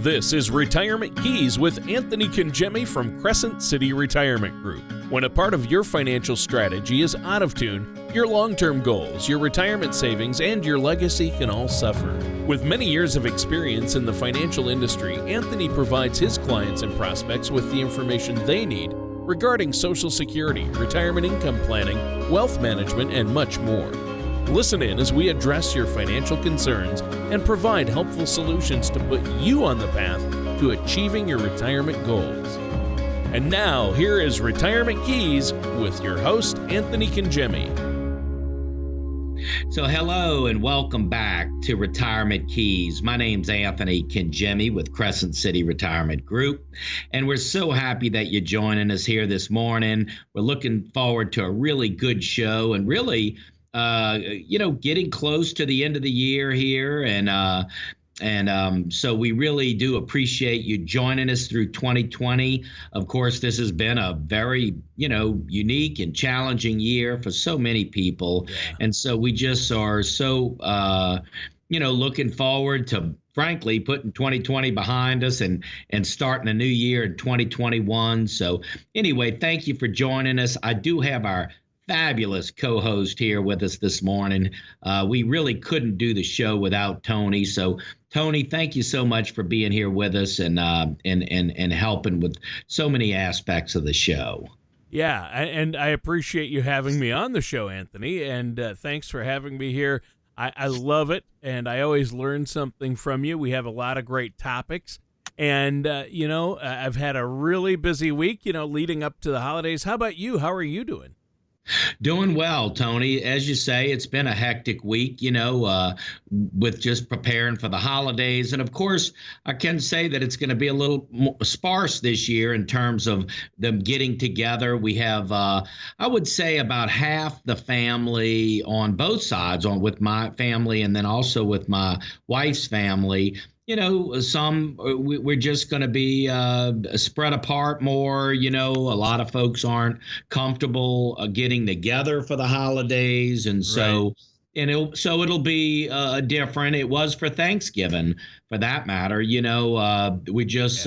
This is Retirement Keys with Anthony Congemi from Crescent City Retirement Group. When a part of your financial strategy is out of tune, your long-term goals, your retirement savings, and your legacy can all suffer. With many years of experience in the financial industry, Anthony provides his clients and prospects with the information they need regarding Social Security, retirement income planning, wealth management, and much more. Listen in as we address your financial concerns and provide helpful solutions to put you on the path to achieving your retirement goals. And now, here is Retirement Keys with your host, Anthony Congemi. So hello and welcome back to Retirement Keys. My name's Anthony Congemi with Crescent City Retirement Group, and we're so happy that you're joining us here this morning. We're looking forward to a really good show and really getting close to the end of the year here. And so we really do appreciate you joining us through 2020. Of course, this has been a very, unique and challenging year for so many people. Yeah. And so we just are so, looking forward to, frankly, putting 2020 behind us and starting a new year in 2021. So anyway, thank you for joining us. I do have our fabulous co-host here with us this morning. We really couldn't do the show without Tony. So Tony, thank you so much for being here with us and helping with so many aspects of the show. Yeah, and I appreciate you having me on the show, Anthony, and thanks for having me here. I love it, and I always learn something from you. We have a lot of great topics, and, I've had a really busy week, leading up to the holidays. How about you? How are you doing? Doing well, Tony. As you say, it's been a hectic week, with just preparing for the holidays. And of course, I can say that it's going to be a little more sparse this year in terms of them getting together. We have, I would say, about half the family on both sides, with my family and then also with my wife's family. Some we're just going to be spread apart more. A lot of folks aren't comfortable getting together for the holidays. And so, right. It'll be different. It was for Thanksgiving, for that matter. We just,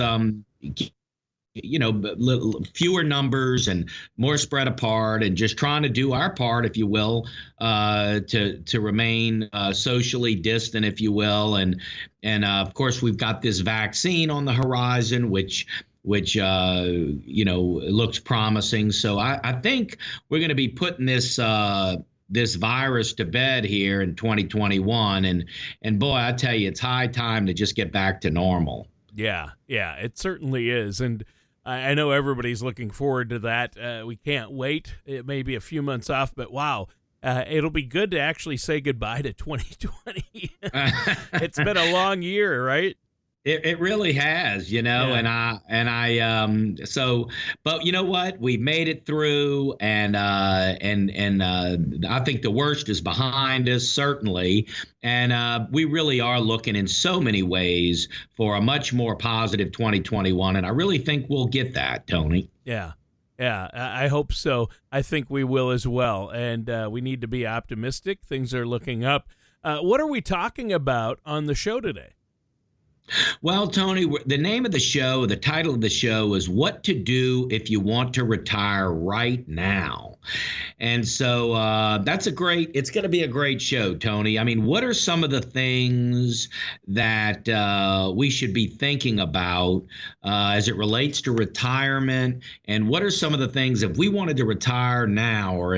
fewer numbers and more spread apart and just trying to do our part, if you will, to remain socially distant, if you will. And of course, we've got this vaccine on the horizon, which looks promising. So I think we're going to be putting this virus to bed here in 2021. And boy, I tell you, it's high time to just get back to normal. Yeah, it certainly is. And I know everybody's looking forward to that. We can't wait. It may be a few months off, but wow, it'll be good to actually say goodbye to 2020. It's been a long year, right? It really has, yeah. But you know what? We've made it through, and I think the worst is behind us, certainly. And we really are looking in so many ways for a much more positive 2021. And I really think we'll get that, Tony. Yeah, I hope so. I think we will as well. And we need to be optimistic. Things are looking up. What are we talking about on the show today? Well, Tony, the name of the show, the title of the show is What to Do If You Want to Retire Right Now. And so it's going to be a great show, Tony. I mean, what are some of the things that we should be thinking about as it relates to retirement? And what are some of the things, if we wanted to retire now or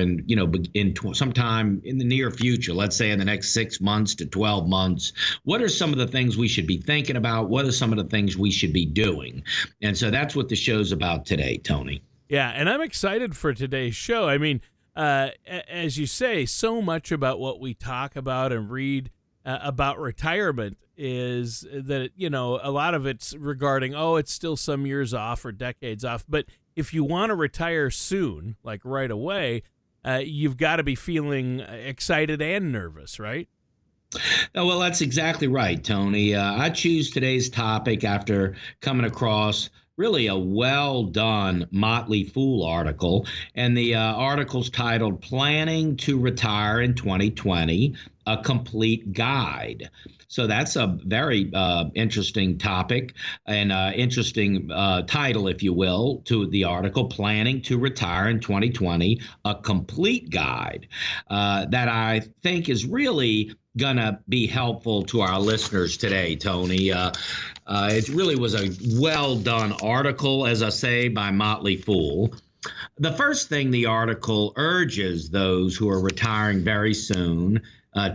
sometime in the near future, let's say in the next 6 months to 12 months, what are some of the things we should be thinking about? What are some of the things we should be doing? And so that's what the show's about today, Tony. Yeah, and I'm excited for today's show. I mean, as you say, so much about what we talk about and read about retirement is that, a lot of it's regarding, it's still some years off or decades off. But if you want to retire soon, like right away, you've got to be feeling excited and nervous, right? Oh, well, that's exactly right, Tony. I choose today's topic after coming across really a well done Motley Fool article. And the article's titled Planning to Retire in 2020, a Complete Guide. So that's a very interesting topic and interesting title, if you will, to the article, Planning to Retire in 2020, a Complete Guide, that I think is really going to be helpful to our listeners today, Tony. It really was a well done article, as I say, by Motley Fool. The first thing the article urges those who are retiring very soon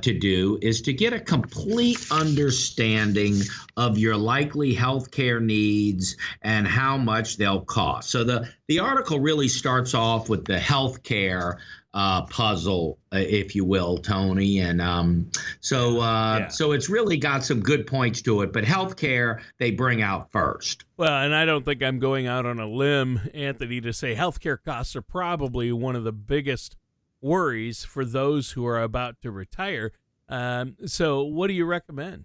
to do is to get a complete understanding of your likely healthcare needs and how much they'll cost. So the article really starts off with the healthcare puzzle, if you will, Tony. And so it's really got some good points to it. But healthcare, they bring out first. Well, and I don't think I'm going out on a limb, Anthony, to say healthcare costs are probably one of the biggest worries for those who are about to retire. So what do you recommend?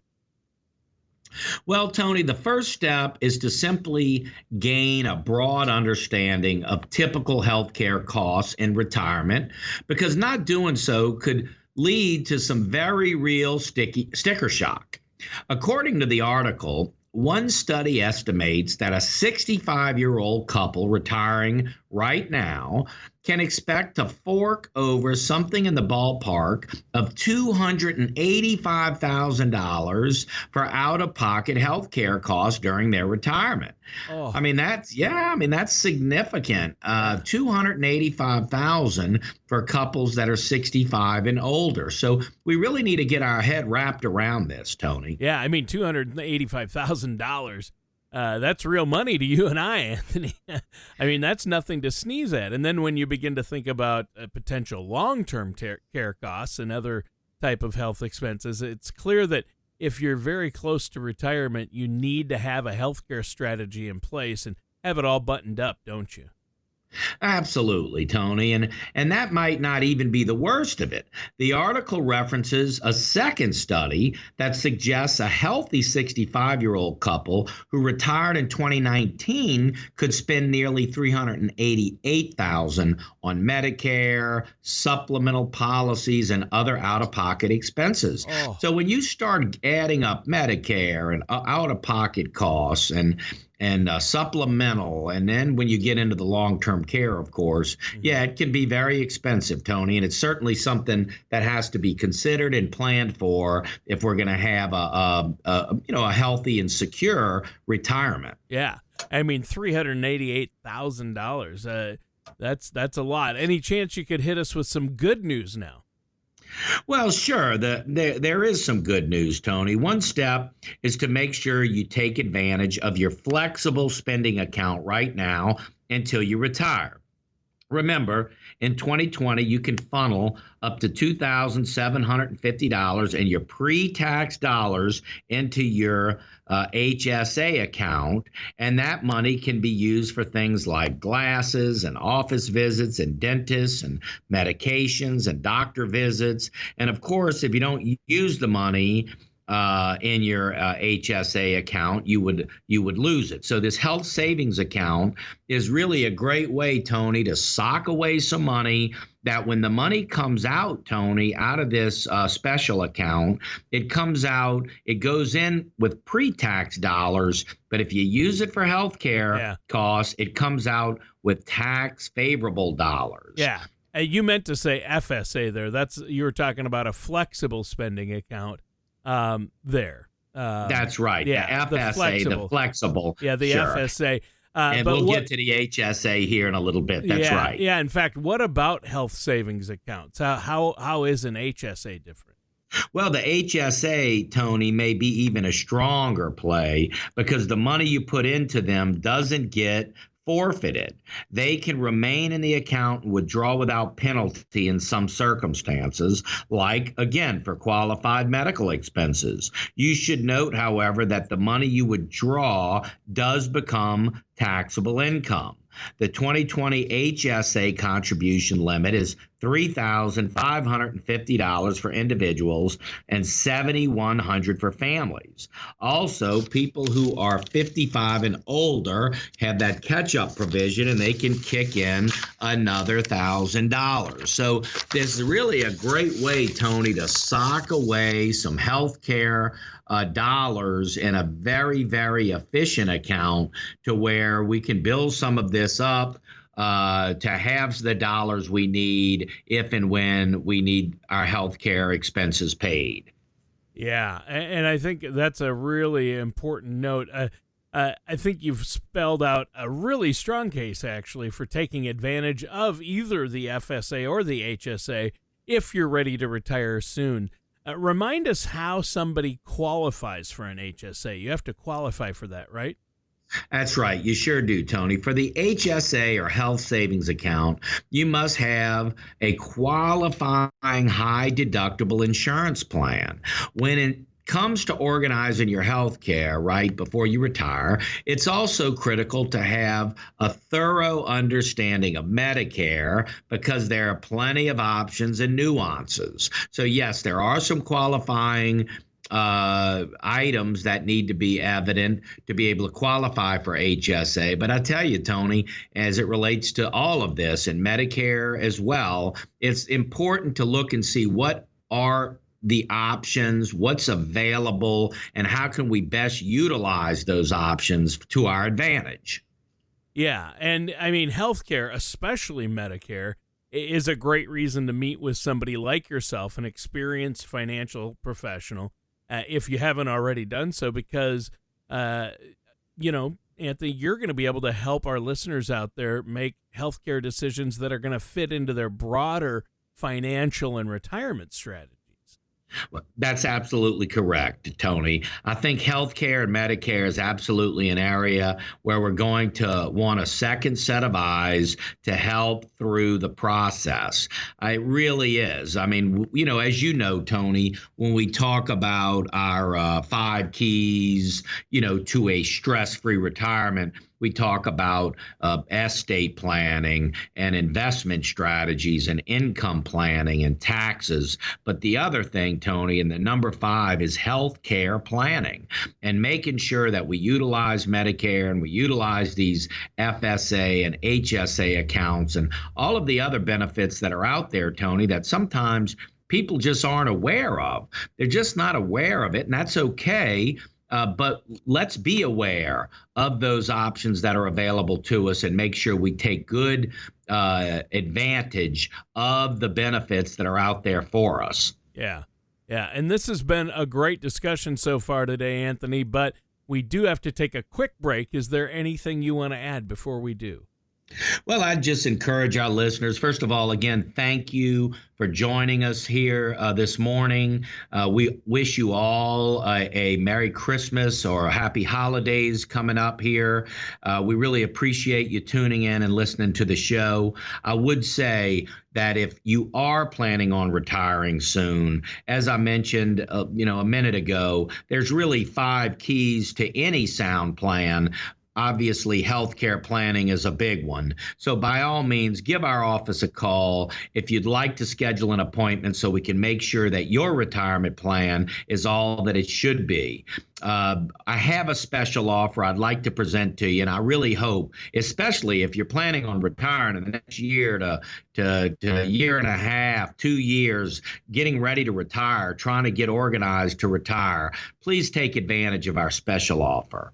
Well, Tony, the first step is to simply gain a broad understanding of typical healthcare costs in retirement, because not doing so could lead to some very real sticker shock. According to the article, one study estimates that a 65-year-old couple retiring right now can expect to fork over something in the ballpark of $285,000 for out-of-pocket health care costs during their retirement. Oh. I mean, that's significant. $285,000 for couples that are 65 and older. So we really need to get our head wrapped around this, Tony. Yeah, I mean, $285,000. That's real money to you and I, Anthony. I mean, that's nothing to sneeze at. And then when you begin to think about potential long-term care costs and other type of health expenses, it's clear that if you're very close to retirement, you need to have a healthcare strategy in place and have it all buttoned up, don't you? Absolutely, Tony. And that might not even be the worst of it. The article references a second study that suggests a healthy 65-year-old couple who retired in 2019 could spend nearly $388,000 on Medicare, supplemental policies, and other out-of-pocket expenses. Oh. So when you start adding up Medicare and out-of-pocket costs and supplemental, and then when you get into the long-term care, of course, yeah, it can be very expensive, Tony, and it's certainly something that has to be considered and planned for if we're going to have a healthy and secure retirement. Yeah, I mean, $388,000. That's a lot. Any chance you could hit us with some good news now? Well, sure. There is some good news, Tony. One step is to make sure you take advantage of your flexible spending account right now until you retire. Remember, in 2020, you can funnel up to $2,750 in your pre-tax dollars into your HSA account, and that money can be used for things like glasses and office visits and dentists and medications and doctor visits. And of course, if you don't use the money in your HSA account, you would lose it. So this health savings account is really a great way, Tony, to sock away some money that when the money comes out, Tony, out of this special account, it comes out, it goes in with pre-tax dollars, but if you use it for health care costs, it comes out with tax favorable dollars. Yeah. You meant to say FSA there. You were talking about a flexible spending account. That's right. Yeah, the FSA, the flexible. Yeah, the sure. FSA. And we'll get to the HSA here in a little bit. That's right. Yeah. In fact, what about health savings accounts? How is an HSA different? Well, the HSA, Tony, may be even a stronger play because the money you put into them doesn't get forfeited. They can remain in the account and withdraw without penalty in some circumstances, like, again, for qualified medical expenses. You should note, however, that the money you withdraw does become taxable income. The 2020 HSA contribution limit is $3,550 for individuals and $7,100 for families. Also, people who are 55 and older have that catch-up provision, and they can kick in another $1,000. So this is really a great way, Tony, to sock away some health care dollars in a very, very efficient account to where we can build some of this up to have the dollars we need if and when we need our health care expenses paid. Yeah, and I think that's a really important note. I think you've spelled out a really strong case, actually, for taking advantage of either the FSA or the HSA if you're ready to retire soon. Remind us how somebody qualifies for an HSA. You have to qualify for that, right? That's right. You sure do, Tony. For the HSA or health savings account, you must have a qualifying high deductible insurance plan. When it comes to organizing your health care right before you retire, it's also critical to have a thorough understanding of Medicare because there are plenty of options and nuances. So yes, there are some qualifying items that need to be evident to be able to qualify for HSA. But I tell you, Tony, as it relates to all of this and Medicare as well, it's important to look and see what are the options, what's available, and how can we best utilize those options to our advantage. Yeah, and I mean, healthcare, especially Medicare, is a great reason to meet with somebody like yourself, an experienced financial professional, if you haven't already done so, because, Anthony, you're going to be able to help our listeners out there make healthcare decisions that are going to fit into their broader financial and retirement strategy. Well, that's absolutely correct, Tony. I think healthcare and Medicare is absolutely an area where we're going to want a second set of eyes to help through the process. It really is. I mean, as you know, Tony, when we talk about our 5 keys, to a stress-free retirement, we talk about estate planning and investment strategies and income planning and taxes. But the other thing, Tony, and the number 5 is health care planning and making sure that we utilize Medicare and we utilize these FSA and HSA accounts and all of the other benefits that are out there, Tony, that sometimes people just aren't aware of. They're just not aware of it, and that's okay. But let's be aware of those options that are available to us and make sure we take good advantage of the benefits that are out there for us. Yeah. And this has been a great discussion so far today, Anthony, but we do have to take a quick break. Is there anything you want to add before we do? Well, I'd just encourage our listeners. First of all, again, thank you for joining us here this morning. We wish you all a Merry Christmas or Happy Holidays coming up here. We really appreciate you tuning in and listening to the show. I would say that if you are planning on retiring soon, as I mentioned, a minute ago, there's really 5 keys to any sound plan. Obviously, healthcare planning is a big one. So by all means, give our office a call if you'd like to schedule an appointment so we can make sure that your retirement plan is all that it should be. I have a special offer I'd like to present to you, and I really hope, especially if you're planning on retiring in the next year to a year and a half, 2 years, getting ready to retire, trying to get organized to retire, please take advantage of our special offer.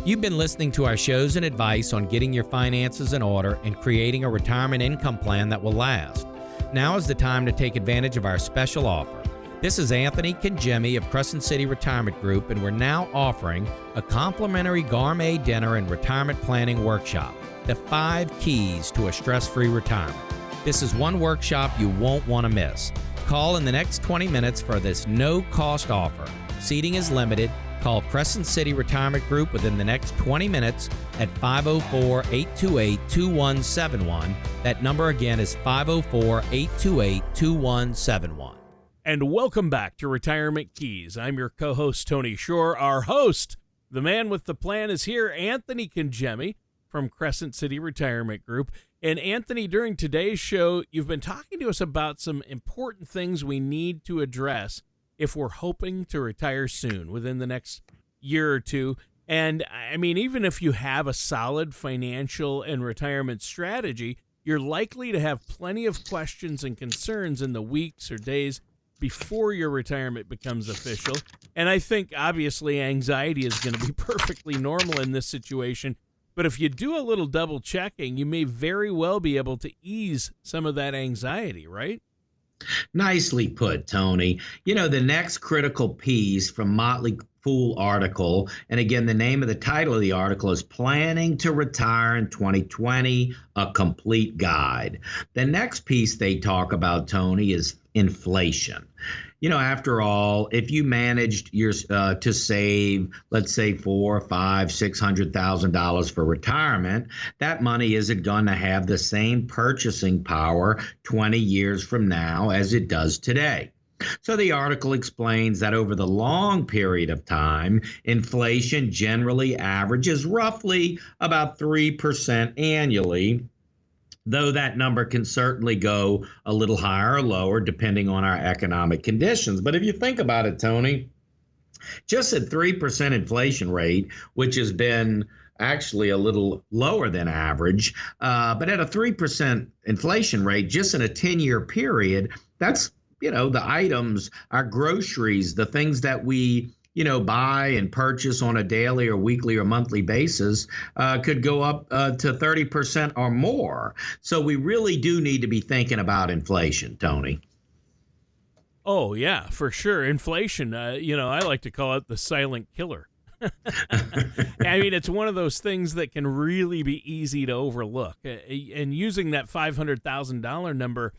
You've been listening to our shows and advice on getting your finances in order and creating a retirement income plan that will last. Now is the time to take advantage of our special offer. This is Anthony Kangemi of Crescent City Retirement Group, and we're now offering a complimentary gourmet dinner and retirement planning workshop, the 5 keys to a stress-free retirement. This is one workshop you won't want to miss. Call in the next 20 minutes for this no-cost offer. Seating is limited. Call Crescent City Retirement Group within the next 20 minutes at 504-828-2171. That number again is 504-828-2171. And welcome back to Retirement Keys. I'm your co-host, Tony Shore. Our host, the man with the plan, is here, Anthony Kangemi from Crescent City Retirement Group. And Anthony, during today's show, you've been talking to us about some important things we need to address if we're hoping to retire soon, within the next year or two. And I mean, even if you have a solid financial and retirement strategy, you're likely to have plenty of questions and concerns in the weeks or days before your retirement becomes official. And I think, obviously, anxiety is going to be perfectly normal in this situation. But if you do a little double checking, you may very well be able to ease some of that anxiety, right? Nicely put, Tony. The next critical piece from Motley Fool article, and again, the name of the title of the article is Planning to Retire in 2020, a Complete Guide. The next piece they talk about, Tony, is inflation. After all, if you managed to save, let's say, $400,000, $500,000, $600,000 for retirement, that money isn't going to have the same purchasing power 20 years from now as it does today. So the article explains that over the long period of time, inflation generally averages roughly about 3% annually, though that number can certainly go a little higher or lower depending on our economic conditions. But if you think about it, Tony, just at 3% inflation rate, which has been actually a little lower than average, but at a 3% inflation rate, just in a 10-year period, that's, the items, our groceries, the things that we buy and purchase on a daily or weekly or monthly basis could go up to 30% or more. So we really do need to be thinking about inflation, Tony. Oh, yeah, for sure. Inflation, I like to call it the silent killer. I mean, it's one of those things that can really be easy to overlook. And using that $500,000 number,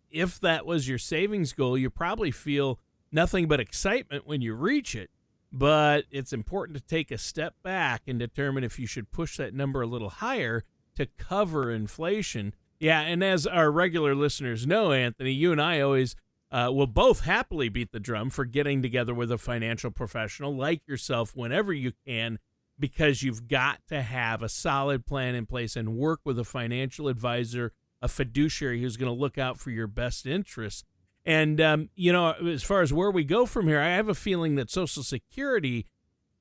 if that was your savings goal, you probably feel nothing but excitement when you reach it. But it's important to take a step back and determine if you should push that number a little higher to cover inflation. Yeah, and as our regular listeners know, Anthony, you and I always will both happily beat the drum for getting together with a financial professional like yourself whenever you can, because you've got to have a solid plan in place and work with a financial advisor, a fiduciary who's going to look out for your best interests. And, as far as where we go from here, I have a feeling that Social Security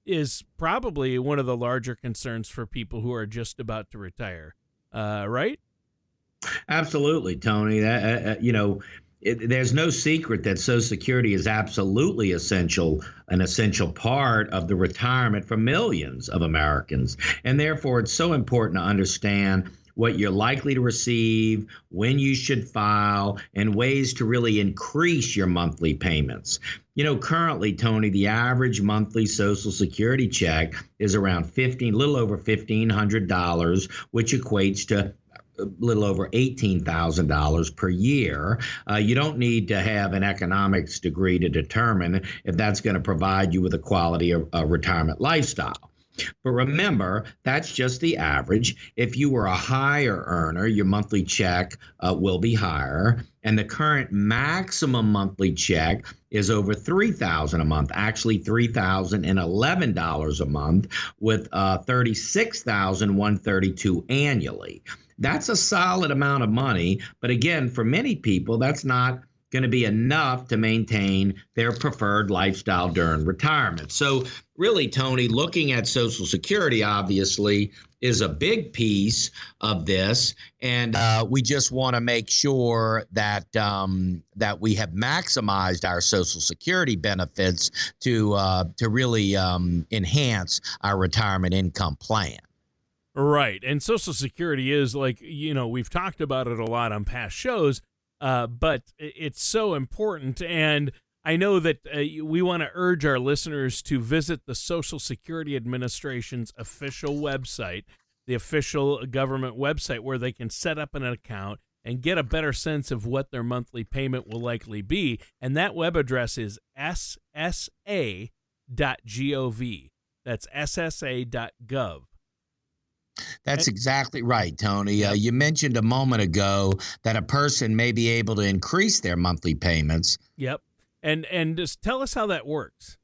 is probably one of the larger concerns for people who are just about to retire, right? Absolutely, Tony. There's no secret that Social Security is absolutely an essential part of the retirement for millions of Americans. And therefore, it's so important to understand what you're likely to receive, when you should file, and ways to really increase your monthly payments. Currently, Tony, the average monthly Social Security check is around little over $1,500, which equates to a little over $18,000 per year. You don't need to have an economics degree to determine if that's going to provide you with a quality of retirement lifestyle. But remember, that's just the average. If you were a higher earner, your monthly check will be higher. And the current maximum monthly check is over $3,000 a month, actually $3,011 a month, with $36,132 annually. That's a solid amount of money. But again, for many people, that's not going to be enough to maintain their preferred lifestyle during retirement. So really, Tony, looking at Social Security obviously is a big piece of this, and we just want to make sure that that we have maximized our Social Security benefits to really enhance our retirement income plan. Right, and Social Security is we've talked about it a lot on past shows. But it's so important, and I know that we want to urge our listeners to visit the Social Security Administration's official website, the official government website, where they can set up an account and get a better sense of what their monthly payment will likely be. And that web address is ssa.gov. That's ssa.gov. That's exactly right, Tony. You mentioned a moment ago that a person may be able to increase their monthly payments. Yep. And just tell us how that works.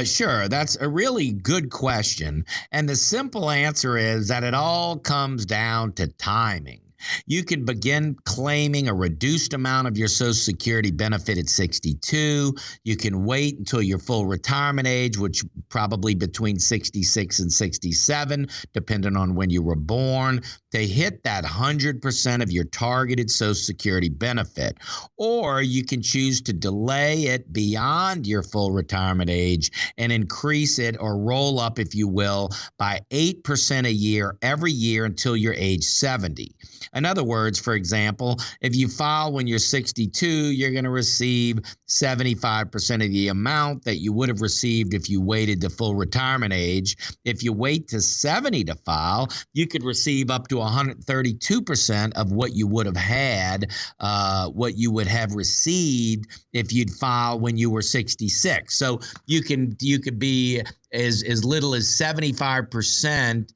Sure. That's a really good question. And the simple answer is that it all comes down to timing. You can begin claiming a reduced amount of your Social Security benefit at 62. You can wait until your full retirement age, which probably between 66 and 67, depending on when you were born, to hit that 100% of your targeted Social Security benefit. Or you can choose to delay it beyond your full retirement age and increase it or roll up, if you will, by 8% a year every year until you're age 70. In other words, for example, if you file when you're 62, you're going to receive 75% of the amount that you would have received if you waited to full retirement age. If you wait to 70 to file, you could receive up to 132% of what you would have had, what you would have received if you'd filed when you were 66. So you could be as little as 75%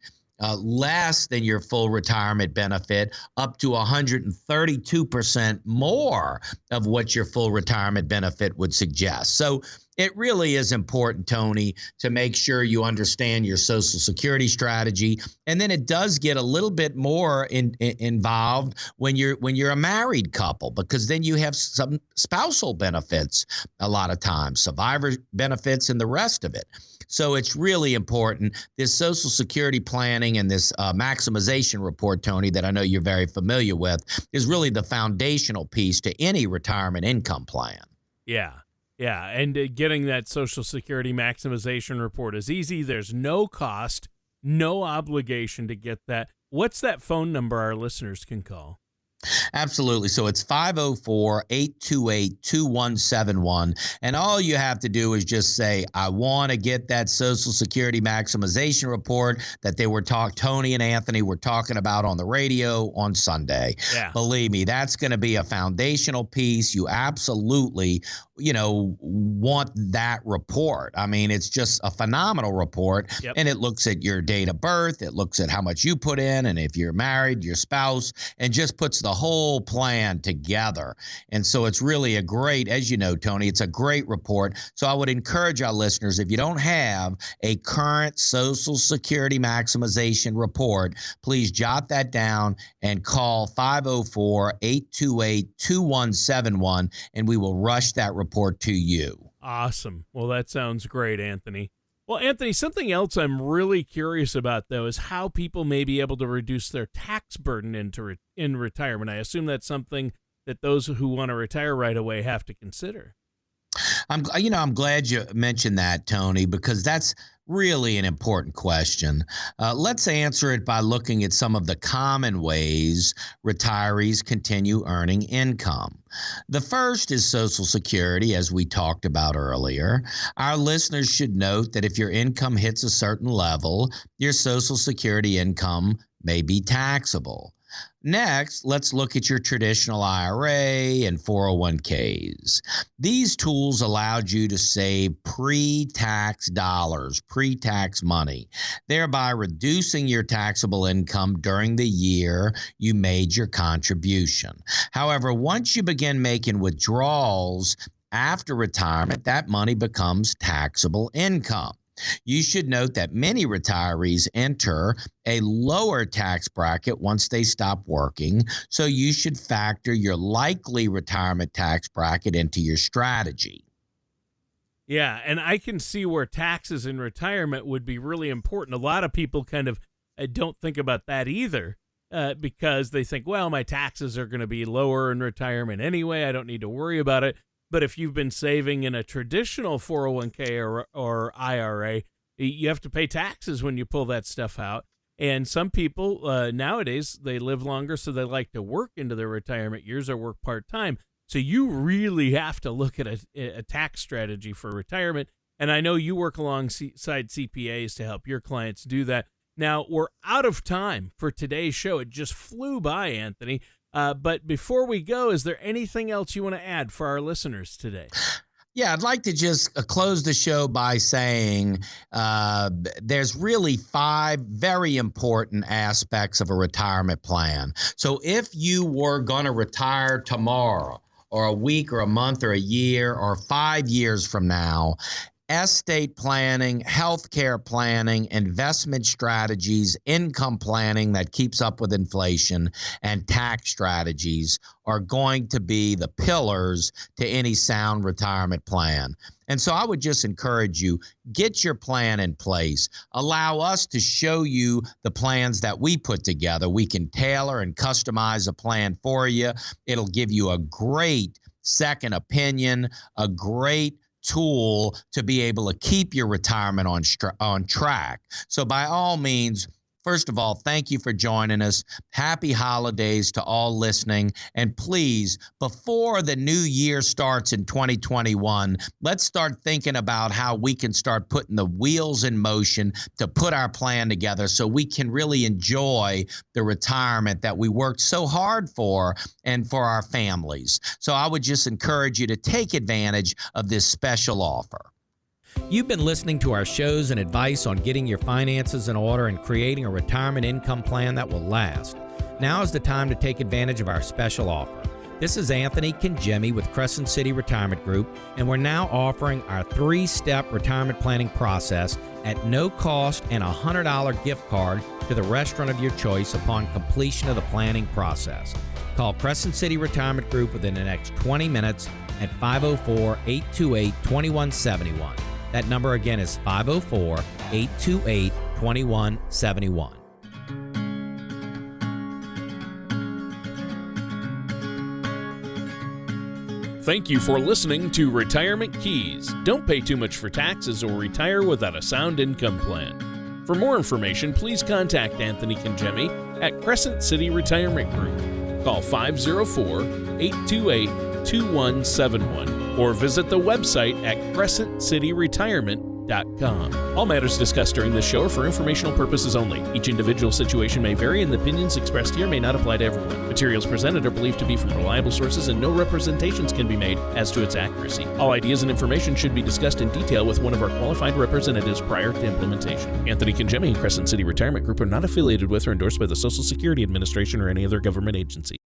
less than your full retirement benefit, up to 132% more of what your full retirement benefit would suggest. So it really is important, Tony, to make sure you understand your Social Security strategy. And then it does get a little bit more involved when you're a married couple, because then you have some spousal benefits a lot of times, survivor benefits and the rest of it. So it's really important. This Social Security planning and this maximization report, Tony, that I know you're very familiar with, is really the foundational piece to any retirement income plan. Yeah. Yeah, and getting that Social Security maximization report is easy. There's no cost, no obligation to get that. What's that phone number our listeners can call? Absolutely. So it's 504-828-2171. And all you have to do is just say, I want to get that Social Security maximization report that Tony and Anthony were talking about on the radio on Sunday. Yeah. Believe me, that's going to be a foundational piece. You absolutely, want that report. I mean, it's just a phenomenal report. Yep. And it looks at your date of birth. It looks at how much you put in, and if you're married, your spouse, and just puts the whole plan together. And so it's really a great, as you know, Tony, it's a great report. So I would encourage our listeners, if you don't have a current Social Security maximization report, please jot that down and call 504-828-2171, and we will rush that report to you. Awesome. Well, that sounds great, Anthony. Well, Anthony, something else I'm really curious about, though, is how people may be able to reduce their tax burden in retirement. I assume that's something that those who want to retire right away have to consider. I'm glad you mentioned that, Tony, because that's really an important question. Let's answer it by looking at some of the common ways retirees continue earning income. The first is Social Security, as we talked about earlier. Our listeners should note that if your income hits a certain level, your Social Security income may be taxable. Next, let's look at your traditional IRA and 401ks. These tools allowed you to save pre-tax dollars, pre-tax money, thereby reducing your taxable income during the year you made your contribution. However, once you begin making withdrawals after retirement, that money becomes taxable income. You should note that many retirees enter a lower tax bracket once they stop working, so you should factor your likely retirement tax bracket into your strategy. Yeah, and I can see where taxes in retirement would be really important. A lot of people kind of don't think about that either because they think, well, my taxes are going to be lower in retirement anyway. I don't need to worry about it. But if you've been saving in a traditional 401k or IRA, you have to pay taxes when you pull that stuff out. And some people nowadays, they live longer, so they like to work into their retirement years or work part-time. So you really have to look at a tax strategy for retirement. And I know you work alongside CPAs to help your clients do that. Now, we're out of time for today's show. It just flew by, Anthony. But before we go, is there anything else you want to add for our listeners today? Yeah, I'd like to just close the show by saying there's really 5 very important aspects of a retirement plan. So if you were going to retire tomorrow or a week or a month or a year or 5 years from now, estate planning, healthcare planning, investment strategies, income planning that keeps up with inflation, and tax strategies are going to be the pillars to any sound retirement plan. And so I would just encourage you, get your plan in place. Allow us to show you the plans that we put together. We can tailor and customize a plan for you. It'll give you a great second opinion, a great tool to be able to keep your retirement on track. So by all means, first of all, thank you for joining us. Happy holidays to all listening. And please, before the new year starts in 2021, let's start thinking about how we can start putting the wheels in motion to put our plan together so we can really enjoy the retirement that we worked so hard for and for our families. So I would just encourage you to take advantage of this special offer. You've been listening to our shows and advice on getting your finances in order and creating a retirement income plan that will last. Now is the time to take advantage of our special offer. This is Anthony Kangemi with Crescent City Retirement Group, and we're now offering our 3-step retirement planning process at no cost and a $100 gift card to the restaurant of your choice upon completion of the planning process. Call Crescent City Retirement Group within the next 20 minutes at 504-828-2171. That number again is 504-828-2171. Thank you for listening to Retirement Keys. Don't pay too much for taxes or retire without a sound income plan. For more information, please contact Anthony Kangemi at Crescent City Retirement Group. Call 504-828-2171 or visit the website at crescentcityretirement.com. All matters discussed during this show are for informational purposes only. Each individual situation may vary, and the opinions expressed here may not apply to everyone. Materials presented are believed to be from reliable sources, and no representations can be made as to its accuracy. All ideas and information should be discussed in detail with one of our qualified representatives prior to implementation. Anthony Kangemi and Crescent City Retirement Group are not affiliated with or endorsed by the Social Security Administration or any other government agency.